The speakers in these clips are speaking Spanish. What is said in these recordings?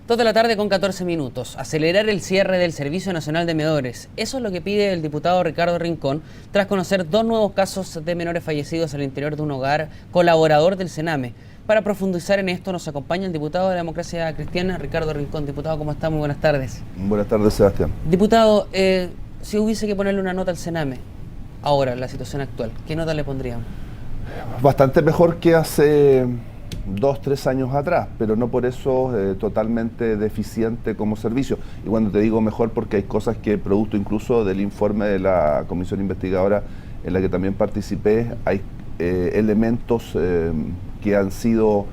2 de la tarde con 14 minutos. Acelerar el cierre del Servicio Nacional de Menores. Eso es lo que pide el diputado Ricardo Rincón, tras conocer 2 nuevos casos de menores fallecidos al interior de un hogar colaborador del Sename. Para profundizar en esto nos acompaña el diputado de la Democracia Cristiana, Ricardo Rincón. Diputado, ¿cómo está? Muy buenas tardes. Buenas tardes, Sebastián. Diputado, si hubiese que ponerle una nota al Sename, ahora, en la situación actual, ¿qué nota le pondríamos? Bastante mejor que hace 2, 3 años atrás, pero no por eso totalmente deficiente como servicio. Y cuando te digo mejor, porque hay cosas que, producto incluso del informe de la comisión investigadora en la que también participé, hay elementos que han sido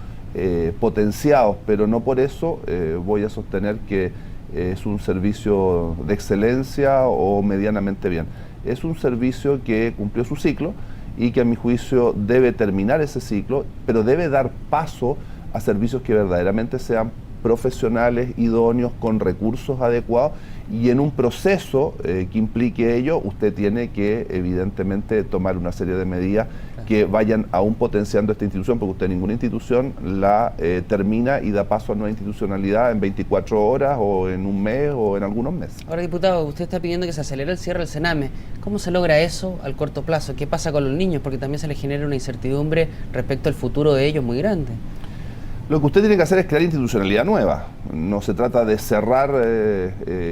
potenciados, pero no por eso voy a sostener que es un servicio de excelencia o medianamente bien. Es un servicio que cumplió su ciclo y que a mi juicio debe terminar ese ciclo, pero debe dar paso a servicios que verdaderamente sean profesionales, idóneos, con recursos adecuados, y en un proceso que implique ello, usted tiene que evidentemente tomar una serie de medidas que vayan aún potenciando esta institución, porque usted ninguna institución la termina y da paso a nueva institucionalidad en 24 horas o en un mes o en algunos meses. Ahora, diputado, usted está pidiendo que se acelere el cierre del Sename. ¿Cómo se logra eso al corto plazo? ¿Qué pasa con los niños? Porque también se les genera una incertidumbre respecto al futuro de ellos muy grande. Lo que usted tiene que hacer es crear institucionalidad nueva. No se trata de cerrar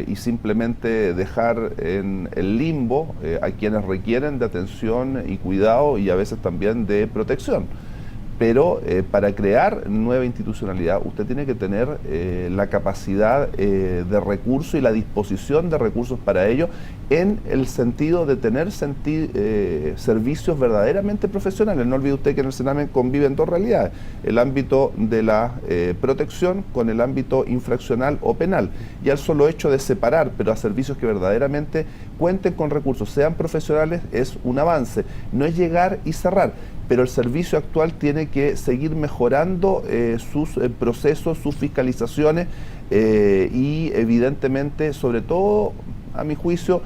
y simplemente dejar en el limbo a quienes requieren de atención y cuidado y a veces también de protección. Pero para crear nueva institucionalidad usted tiene que tener la capacidad de recursos y la disposición de recursos para ello, en el sentido de tener servicios verdaderamente profesionales. No olvide usted que en el Sename conviven 2 realidades: el ámbito de la protección con el ámbito infraccional o penal. Y al solo hecho de separar, pero a servicios que verdaderamente cuenten con recursos, sean profesionales, es un avance. No es llegar y cerrar, pero el servicio actual tiene que seguir mejorando sus procesos, sus fiscalizaciones y evidentemente, sobre todo, a mi juicio,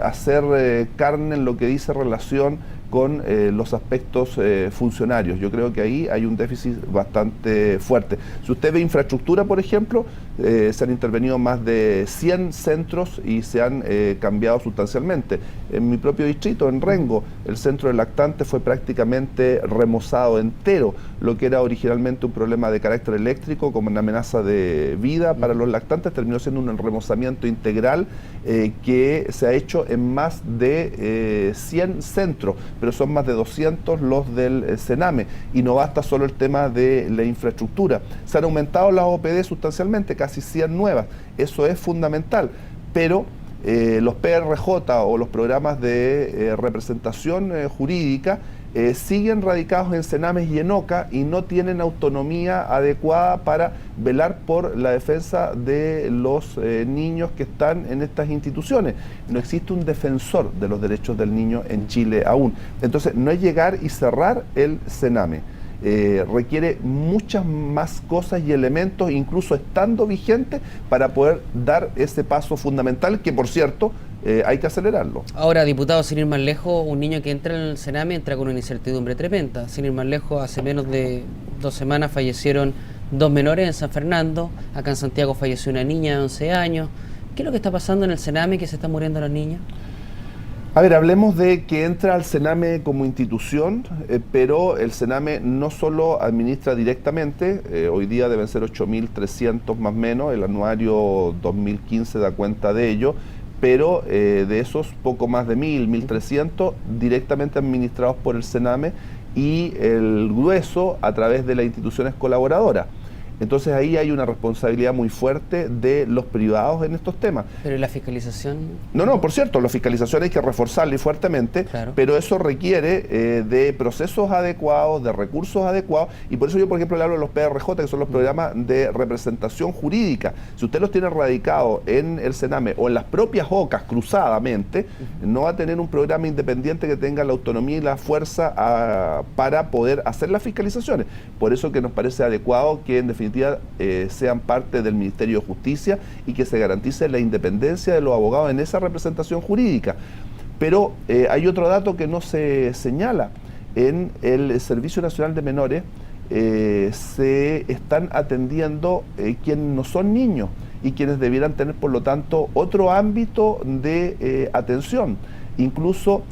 hacer carne en lo que dice relación con los aspectos funcionarios. Yo creo que ahí hay un déficit bastante fuerte. Si usted ve infraestructura, por ejemplo, se han intervenido más de 100 centros y se han cambiado sustancialmente. En mi propio distrito, en Rengo, el centro de lactantes fue prácticamente remozado entero. Lo que era originalmente un problema de carácter eléctrico, como una amenaza de vida para los lactantes, terminó siendo un remozamiento integral que se ha hecho en más de 100 centros, pero son más de 200 los del Sename, y no basta solo el tema de la infraestructura. Se han aumentado las OPD sustancialmente, casi 100 nuevas, eso es fundamental, pero los PRJ o los programas de representación jurídica siguen radicados en Senames y en OCA y no tienen autonomía adecuada para velar por la defensa de los niños que están en estas instituciones. No existe un defensor de los derechos del niño en Chile aún. Entonces, no es llegar y cerrar el Sename. Requiere muchas más cosas y elementos, incluso estando vigente, para poder dar ese paso fundamental que, por cierto, hay que acelerarlo. Ahora, diputado, sin ir más lejos, un niño que entra en el Sename entra con una incertidumbre tremenda. Sin ir más lejos, hace menos de 2 semanas fallecieron 2 menores en San Fernando. Acá en Santiago falleció una niña de 11 años. ¿Qué es lo que está pasando en el Sename, que se están muriendo los niños? A ver, hablemos de que entra al Sename como institución, pero el Sename no solo administra directamente, hoy día deben ser 8.300 más o menos, el anuario 2015 da cuenta de ello, pero de esos poco más de 1.300 directamente administrados por el Sename, y el grueso a través de las instituciones colaboradoras. Entonces ahí hay una responsabilidad muy fuerte de los privados en estos temas. ¿Pero la fiscalización? No, por cierto, la fiscalización hay que reforzarla y fuertemente, claro, pero eso requiere de procesos adecuados, de recursos adecuados, y por eso yo, por ejemplo, le hablo de los PRJ, que son los programas de representación jurídica. Si usted los tiene radicados en el Sename o en las propias OCAs cruzadamente, no va a tener un programa independiente que tenga la autonomía y la fuerza para poder hacer las fiscalizaciones. Por eso que nos parece adecuado que, en definitiva, sean parte del Ministerio de Justicia y que se garantice la independencia de los abogados en esa representación jurídica. Pero hay otro dato que no se señala. En el Servicio Nacional de Menores se están atendiendo quienes no son niños y quienes debieran tener, por lo tanto, otro ámbito de atención. Incluso,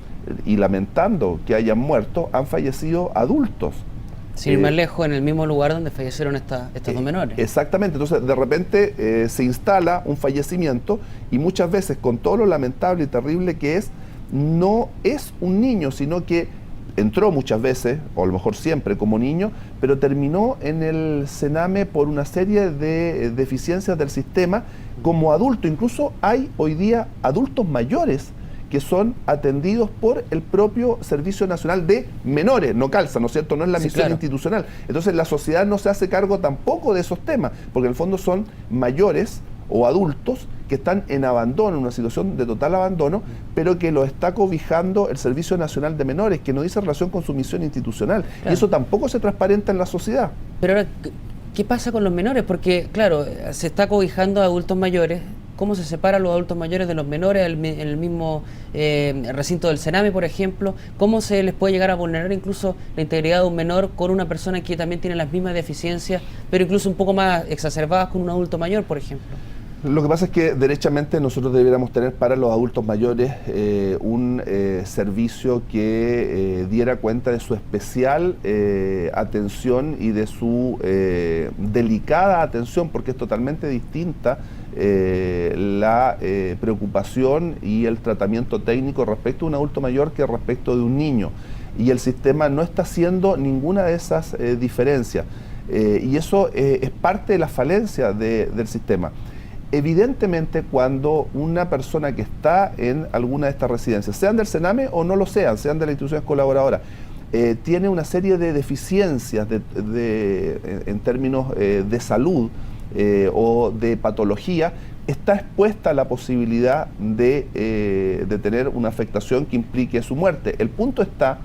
y lamentando que hayan muerto, han fallecido adultos. Sin ir más lejos, en el mismo lugar donde fallecieron estos dos menores. Exactamente, entonces de repente se instala un fallecimiento y muchas veces, con todo lo lamentable y terrible que es, no es un niño, sino que entró muchas veces, o a lo mejor siempre como niño, pero terminó en el Sename por una serie de deficiencias del sistema como adulto. Incluso hay hoy día adultos mayores que son atendidos por el propio Servicio Nacional de Menores, no calza, ¿no es cierto? No es la misión institucional. Entonces la sociedad no se hace cargo tampoco de esos temas, porque en el fondo son mayores o adultos que están en abandono, en una situación de total abandono, pero que lo está cobijando el Servicio Nacional de Menores, que no dice relación con su misión institucional. Claro. Y eso tampoco se transparenta en la sociedad. Pero ahora, ¿qué pasa con los menores? Porque, claro, se está cobijando a adultos mayores. ¿Cómo se separan los adultos mayores de los menores en el mismo recinto del Sename, por ejemplo? ¿Cómo se les puede llegar a vulnerar incluso la integridad de un menor con una persona que también tiene las mismas deficiencias, pero incluso un poco más exacerbadas con un adulto mayor, por ejemplo? Lo que pasa es que derechamente nosotros deberíamos tener para los adultos mayores un servicio que diera cuenta de su especial atención y de su delicada atención, porque es totalmente distinta la preocupación y el tratamiento técnico respecto a un adulto mayor que respecto de un niño. Y el sistema no está haciendo ninguna de esas diferencias. Y eso es parte de la falencia del sistema. Evidentemente, cuando una persona que está en alguna de estas residencias, sean del Sename o no lo sean de las instituciones colaboradoras, tiene una serie de deficiencias en términos de salud o de patología, está expuesta a la posibilidad de tener una afectación que implique su muerte. El punto está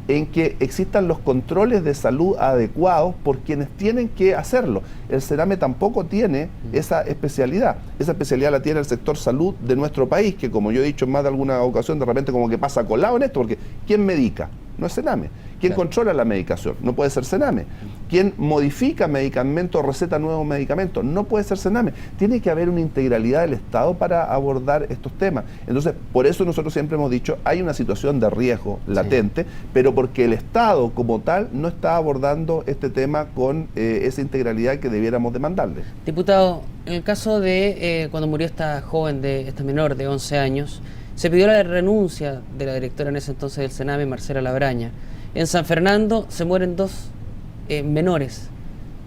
en que existan los controles de salud adecuados por quienes tienen que hacerlo. El Sename tampoco tiene esa especialidad. Esa especialidad la tiene el sector salud de nuestro país, que, como yo he dicho en más de alguna ocasión, de repente como que pasa colado en esto, porque ¿quién medica? No es Sename. ¿Quién controla la medicación? No puede ser Sename. ¿Quién modifica medicamentos, receta nuevos medicamentos? No puede ser Sename. Tiene que haber una integralidad del Estado para abordar estos temas. Entonces, por eso nosotros siempre hemos dicho, hay una situación de riesgo latente, pero porque el Estado como tal no está abordando este tema con esa integralidad que debiéramos demandarle. Diputado, en el caso de cuando murió esta joven, esta menor de 11 años, se pidió la renuncia de la directora en ese entonces del Sename, Marcela Labraña. En San Fernando se mueren dos menores,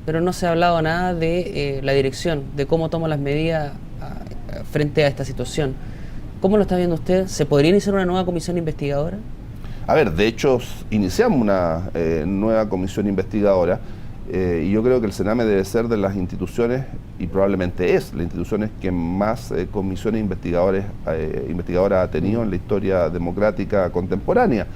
pero no se ha hablado nada de la dirección, de cómo toma las medidas frente a esta situación. ¿Cómo lo está viendo usted? ¿Se podría iniciar una nueva comisión investigadora? A ver, de hecho, iniciamos una nueva comisión investigadora y yo creo que el Sename debe ser de las instituciones, y probablemente es la institución que más comisiones investigadoras ha tenido en la historia democrática contemporánea.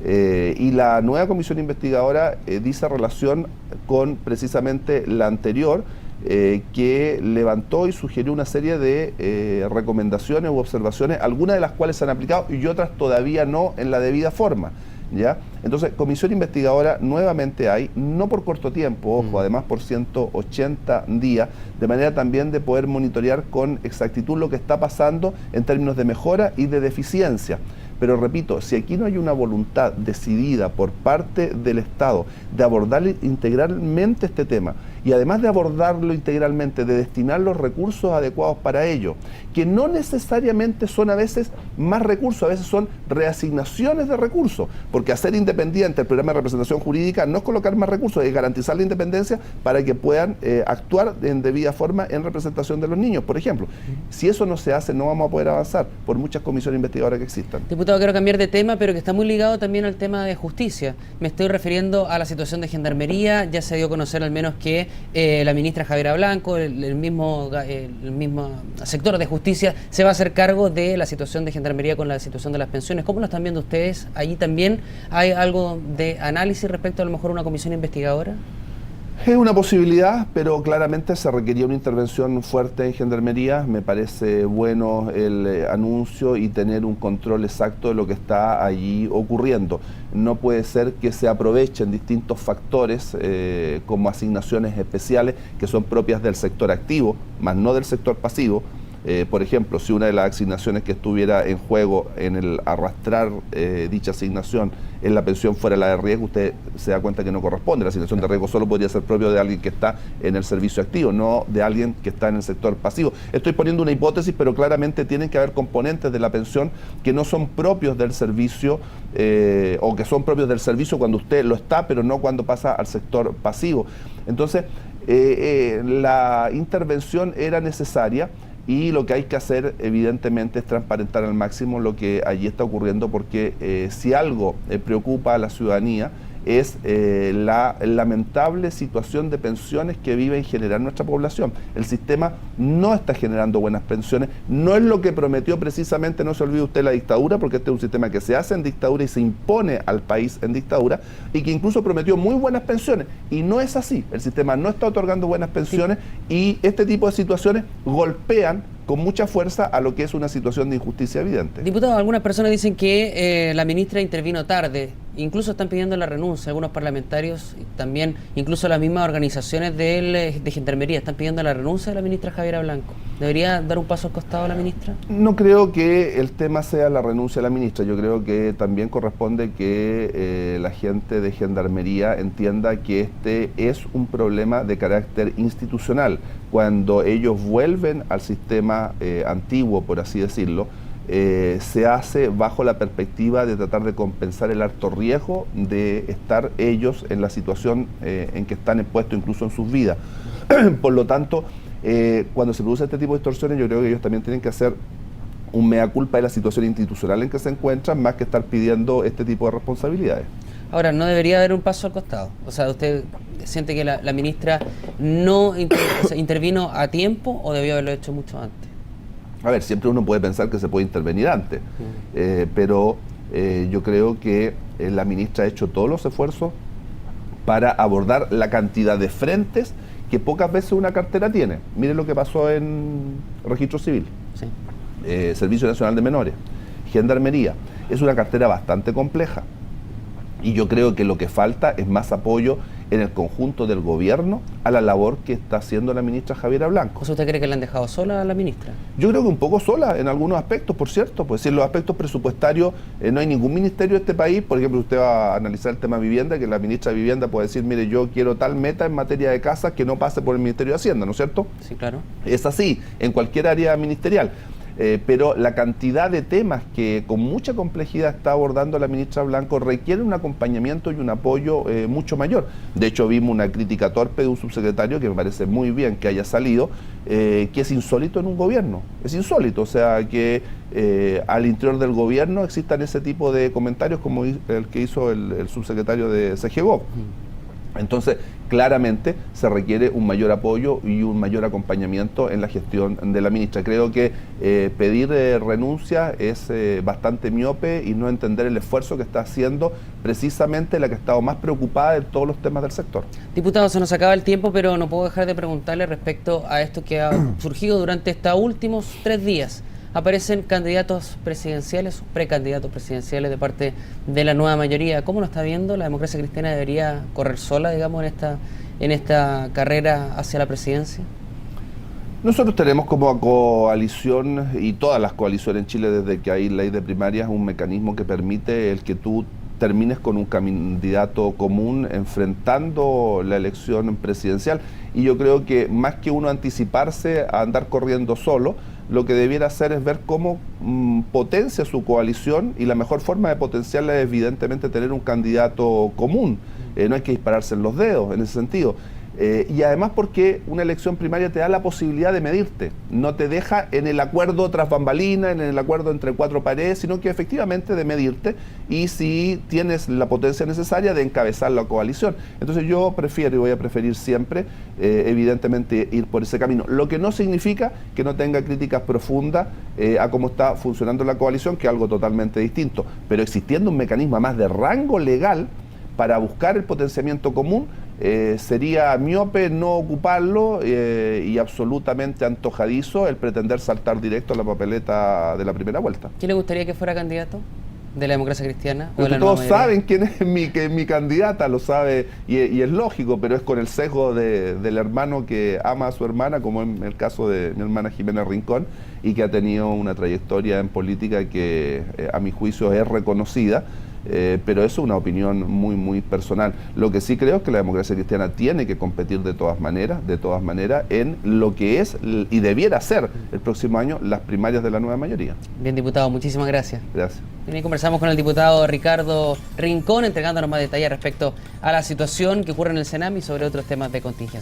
Y la nueva comisión investigadora dice relación con precisamente la anterior, que levantó y sugirió una serie de recomendaciones u observaciones, algunas de las cuales se han aplicado y otras todavía no en la debida forma, ¿ya? Entonces, comisión investigadora nuevamente hay, no por corto tiempo, ojo, además por 180 días, de manera también de poder monitorear con exactitud lo que está pasando en términos de mejora y de deficiencia. Pero repito, si aquí no hay una voluntad decidida por parte del Estado de abordar integralmente este tema, y además de abordarlo integralmente, de destinar los recursos adecuados para ello, que no necesariamente son a veces más recursos, a veces son reasignaciones de recursos, porque hacer independiente el programa de representación jurídica no es colocar más recursos, es garantizar la independencia para que puedan actuar en debida forma en representación de los niños, por ejemplo. Si eso no se hace, no vamos a poder avanzar por muchas comisiones investigadoras que existan. Diputado, quiero cambiar de tema, pero que está muy ligado también al tema de justicia. Me estoy refiriendo a la situación de Gendarmería. Ya se dio a conocer al menos que la ministra Javiera Blanco, el mismo sector de justicia, se va a hacer cargo de la situación de Gendarmería con la situación de las pensiones. ¿Cómo lo están viendo ustedes? ¿Allí también hay algo de análisis respecto a lo mejor una comisión investigadora? Es una posibilidad, pero claramente se requería una intervención fuerte en Gendarmería. Me parece bueno el anuncio y tener un control exacto de lo que está allí ocurriendo. No puede ser que se aprovechen distintos factores como asignaciones especiales que son propias del sector activo, más no del sector pasivo. Por ejemplo, si una de las asignaciones que estuviera en juego en el arrastrar dicha asignación en la pensión fuera la de riesgo, usted se da cuenta que no corresponde. La asignación de riesgo solo podría ser propio de alguien que está en el servicio activo, no de alguien que está en el sector pasivo. Estoy poniendo una hipótesis, pero claramente tienen que haber componentes de la pensión que no son propios del servicio o que son propios del servicio cuando usted lo está, pero no cuando pasa al sector pasivo. Entonces, la intervención era necesaria. Y lo que hay que hacer, evidentemente, es transparentar al máximo lo que allí está ocurriendo, porque si algo preocupa a la ciudadanía es la lamentable situación de pensiones que vive en general nuestra población. El sistema no está generando buenas pensiones, no es lo que prometió precisamente, no se olvide usted, la dictadura, porque este es un sistema que se hace en dictadura y se impone al país en dictadura, y que incluso prometió muy buenas pensiones, y no es así. El sistema no está otorgando buenas pensiones, y este tipo de situaciones golpean con mucha fuerza a lo que es una situación de injusticia evidente. Diputado, algunas personas dicen que la ministra intervino tarde, incluso están pidiendo la renuncia, algunos parlamentarios, también incluso las mismas organizaciones de Gendarmería están pidiendo la renuncia de la ministra Javiera Blanco. ¿Debería dar un paso al costado la ministra? No creo que el tema sea la renuncia de la ministra, yo creo que también corresponde que la gente de Gendarmería entienda que este es un problema de carácter institucional. Cuando ellos vuelven al sistema antiguo, por así decirlo, se hace bajo la perspectiva de tratar de compensar el alto riesgo de estar ellos en la situación en que están expuestos incluso en sus vidas. Por lo tanto, cuando se produce este tipo de distorsiones, yo creo que ellos también tienen que hacer un mea culpa de la situación institucional en que se encuentran, más que estar pidiendo este tipo de responsabilidades. Ahora, ¿no debería dar un paso al costado? O sea, ¿usted siente que la ministra no intervino a tiempo o debió haberlo hecho mucho antes? A ver, siempre uno puede pensar que se puede intervenir antes, pero yo creo que la ministra ha hecho todos los esfuerzos para abordar la cantidad de frentes que pocas veces una cartera tiene. Miren lo que pasó en Registro Civil, sí. Servicio Nacional de Menores, Gendarmería. Es una cartera bastante compleja. Y yo creo que lo que falta es más apoyo en el conjunto del gobierno a la labor que está haciendo la ministra Javiera Blanco. ¿Usted cree que le han dejado sola a la ministra? Yo creo que un poco sola en algunos aspectos, por cierto. Pues si en los aspectos presupuestarios no hay ningún ministerio de este país, por ejemplo, usted va a analizar el tema vivienda, que la ministra de Vivienda puede decir, mire, yo quiero tal meta en materia de casas que no pase por el Ministerio de Hacienda, ¿no es cierto? Sí, claro. Es así, en cualquier área ministerial. Pero la cantidad de temas que con mucha complejidad está abordando la ministra Blanco requiere un acompañamiento y un apoyo mucho mayor. De hecho, vimos una crítica torpe de un subsecretario que me parece muy bien que haya salido, que es insólito en un gobierno. Es insólito, o sea, que al interior del gobierno existan ese tipo de comentarios como el que hizo el subsecretario de CGGOV. Entonces, claramente se requiere un mayor apoyo y un mayor acompañamiento en la gestión de la ministra. Creo que pedir renuncia es bastante miope y no entender el esfuerzo que está haciendo precisamente la que ha estado más preocupada de todos los temas del sector. Diputado, se nos acaba el tiempo, pero no puedo dejar de preguntarle respecto a esto que ha surgido durante estos últimos 3 días. Aparecen candidatos presidenciales, precandidatos presidenciales de parte de la nueva mayoría. ¿Cómo lo está viendo? ¿La democracia cristiana debería correr sola, digamos, en esta carrera hacia la presidencia? Nosotros tenemos como coalición, y todas las coaliciones en Chile desde que hay ley de primarias, un mecanismo que permite el que tú termines con un candidato común enfrentando la elección presidencial. Y yo creo que más que uno anticiparse a andar corriendo solo, lo que debiera hacer es ver cómo potencia su coalición, y la mejor forma de potenciarla es evidentemente tener un candidato común. No hay que dispararse en los dedos en ese sentido. Y además porque una elección primaria te da la posibilidad de medirte, no te deja en el acuerdo tras bambalina, en el acuerdo entre 4 paredes, sino que efectivamente de medirte y si tienes la potencia necesaria de encabezar la coalición. Entonces yo prefiero y voy a preferir siempre, evidentemente, ir por ese camino, lo que no significa que no tenga críticas profundas a cómo está funcionando la coalición, que es algo totalmente distinto, pero existiendo un mecanismo más de rango legal para buscar el potenciamiento común, sería miope no ocuparlo y absolutamente antojadizo el pretender saltar directo a la papeleta de la primera vuelta. ¿Quién le gustaría que fuera candidato de la democracia cristiana? ¿O de la Todos nueva mayoría? saben quién es mi candidata, lo sabe y es lógico, pero es con el sesgo del hermano que ama a su hermana, como en el caso de mi hermana Jimena Rincón, y que ha tenido una trayectoria en política que a mi juicio es reconocida. Pero eso es una opinión muy personal. Lo que sí creo es que la democracia cristiana tiene que competir de todas maneras, en lo que es y debiera ser el próximo año las primarias de la nueva mayoría. Bien, diputado, muchísimas gracias. Gracias. Bien, y conversamos con el diputado Ricardo Rincón, entregándonos más detalles respecto a la situación que ocurre en el Senam y sobre otros temas de contingencia.